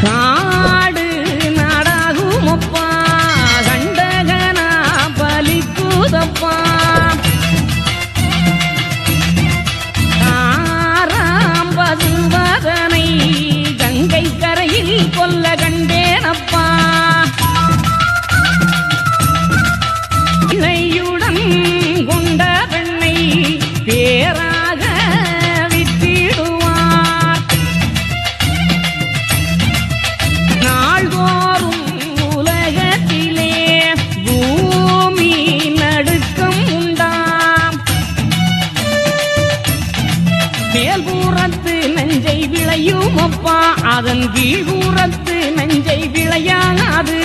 காடு நாடாகுமப்பா கண்டகனா பலிக்குதப்பா பசுவதனை கங்கை கரையில் கொல்ல கண்டேனப்பா இணையுடன் கொண்ட பெண்ணை பேராக வித்திடுவார் நாள்தோறும் உலகத்திலே பூமி நடுக்கம் உண்டாம் மேல்பூரத்து நெஞ்சை விளையும் அப்பா அதன் கீழ்பூரத்து நெஞ்சை விளையாது